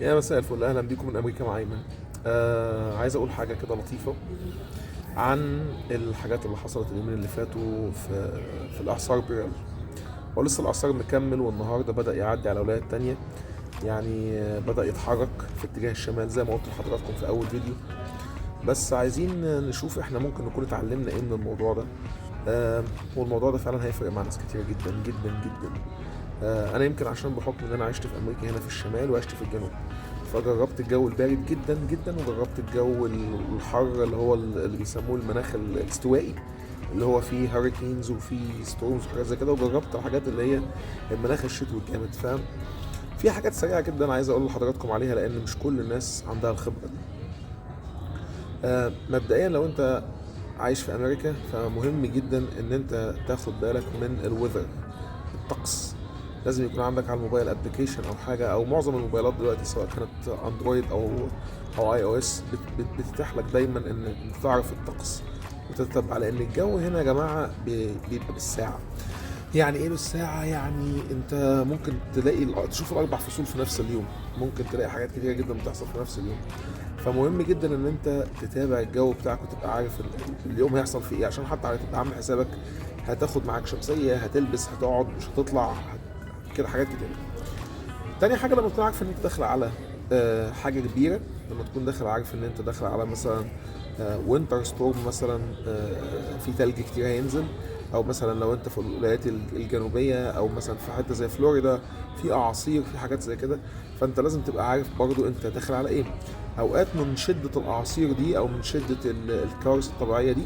يا مساء الفل، اهلا بيكم من امريكا مع ايمن. عايز اقول حاجه كده لطيفه عن الحاجات اللي حصلت اليومين اللي فاتوا في الاعصار بيرل. هو لسه الاعصار مكمل، والنهارده بدا يعدي على ولايات تانية. يعني بدا يتحرك في اتجاه الشمال زي ما قلت لحضراتكم في اول فيديو. بس عايزين نشوف احنا ممكن نكون اتعلمنا ايه من الموضوع ده. والموضوع ده فعلا هيفرق مع ناس كتير جدا جدا جدا. انا يمكن عشان بحكم ان انا عشت في امريكا هنا في الشمال وعشت في الجنوب، فجربت الجو البارد جدا جدا وجربت الجو الحر اللي هو اللي بيسموه المناخ الاستوائي، اللي هو فيه هurricanes وفيه ستورمز وحاجات زي كده، وجربت الحاجات اللي هي المناخ الشتوي الجامد. فاهم؟ في حاجات سريعه جدا عايز اقول لحضراتكم عليها لان مش كل الناس عندها الخبره دي. مبدئيا لو انت عايش في امريكا فمهم جدا ان انت تاخد بالك من الوذر، الطقس. لازم يكون عندك على الموبايل ابلكيشن او حاجه، او معظم الموبايلات دلوقتي سواء كانت اندرويد او اي او اس بتتيح لك دايما ان انت تعرف الطقس وتتبع، لان الجو هنا يا جماعه بيبقى بالساعه. يعني ايه بالساعه؟ يعني انت ممكن تشوف الاربع فصول في نفس اليوم، ممكن تلاقي حاجات كتيره جدا بتحصل في نفس اليوم. فمهم جدا ان انت تتابع الجو بتاعك وتبقى عارف اليوم هيحصل فيه ايه، عشان حتى تبقى عامل حسابك هتاخد معاك شمسيه، هتلبس، هتقعد، مش هتطلع، كده حاجات كتير. تاني حاجه لما تكون عارف ان انت داخل على حاجه كبيره، لما تكون داخل عارف ان انت داخل على مثلا وينتر ستورم مثلا، في تلج كتير هينزل، او مثلا لو انت في الولايات الجنوبيه او مثلا في حته زي فلوريدا في اعاصير، في حاجات زي كده. فانت لازم تبقى عارف برضو انت داخل على ايه. اوقات من شده الاعاصير دي او من شده الكوارث الطبيعيه دي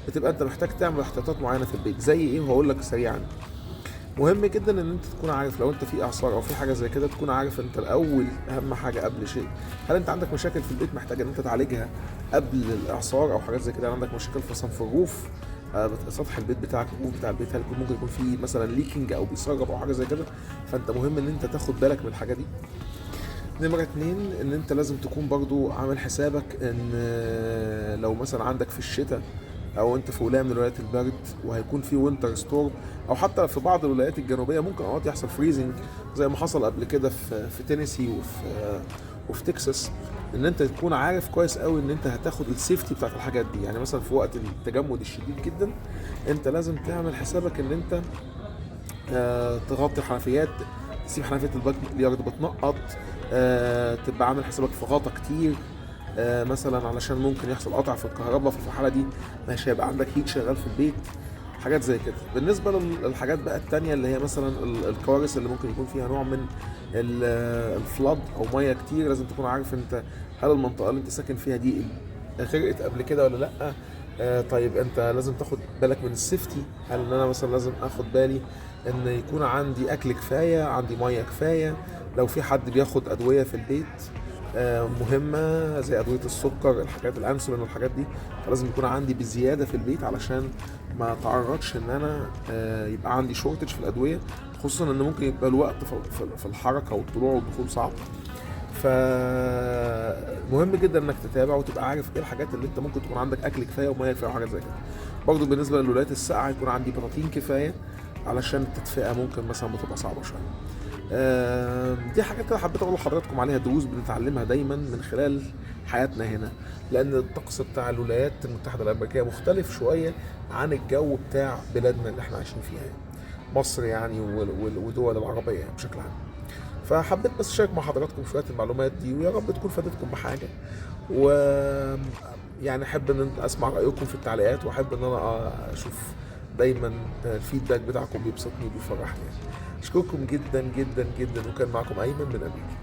بتبقى انت محتاج تعمل احتياطات معينه في البيت. زي ايه؟ وهقول لك سريعا. مهم جدا ان انت تكون عارف لو انت في اعصار او في حاجه زي كده، تكون عارف انت الاول اهم حاجه قبل شيء، هل انت عندك مشاكل في البيت محتاج ان انت تعالجها قبل الاعصار او حاجات زي كده؟ عندك مشاكل مثلا في الروف، سطح البيت بتاعك، الروف بتاع البيت، هل ممكن يكون فيه مثلا ليكينج او بيسرب او حاجه زي كده؟ فانت مهم ان انت تاخد بالك من الحاجه دي. نمرة اتنين، ان انت لازم تكون برضو عامل حسابك ان لو مثلا عندك في الشتاء او انت في ولايه من ولايات البرد وهيكون في وينتر ستورم، او حتى في بعض الولايات الجنوبيه ممكن اوقات يحصل فريزنج زي ما حصل قبل كده في تينيسي وفي تكساس. ان انت تكون عارف كويس قوي ان انت هتاخد السيفتي بتاعت الحاجات دي. يعني مثلا في وقت التجمد الشديد جدا انت لازم تعمل حسابك ان انت تغطي الحنفيات، تسيب حنفيه اليارد بتنقط، تبقى عامل حسابك في غطا كتير، مثلا علشان ممكن يحصل قطع في الكهرباء، في الحاله دي مش هيبقى عندك هيت شغال في البيت. حاجات زي كده. بالنسبه للحاجات بقى التانية اللي هي مثلا الكوارث اللي ممكن يكون فيها نوع من الفلاد او ميه كتير، لازم تكون عارف انت هل المنطقه اللي انت ساكن فيها دي غرقت قبل كده ولا لا. طيب انت لازم تاخد بالك من السيفتي، هل ان انا مثلا لازم اخد بالي ان يكون عندي اكل كفايه، عندي ميه كفايه، لو في حد بياخد ادويه في البيت مهمه زي ادويه السكر، الحاجات الانسولين والحاجات دي، فلازم يكون عندي بزياده في البيت علشان ما تعرضش ان انا يبقى عندي شورتج في الادويه، خصوصا ان ممكن يبقى الوقت في الحركه والطلوع والدخول صعب. فمهم جدا انك تتابع وتبقى عارف ايه الحاجات اللي انت ممكن تكون عندك اكل كفايه وميه كفايه وحاجات زي كده. برضه بالنسبه للولايات الساقعه يكون عندي بطاطين كفايه علشان التدفئه ممكن مثلا بتبقى صعبه شويه. دي حاجات كده حبيت اقول لحضراتكم عليها، دروس بنتعلمها دايما من خلال حياتنا هنا، لان الطقس بتاع الولايات المتحده الامريكيه مختلف شويه عن الجو بتاع بلادنا اللي احنا عايشين فيها يعني. مصر يعني ودول العربيه يعني بشكل عام. فحبيت بس اشارك مع حضراتكم شويه المعلومات دي، ويا رب تكون فادتكم بحاجه. و يعني احب ان اسمع رايكم في التعليقات، واحب ان انا اشوف دايما الفيدباك بتاعكم، بيبسطني وبيفرحني يعني. اشكركم جدا جدا جدا، وكان معكم ايمن من امريكا.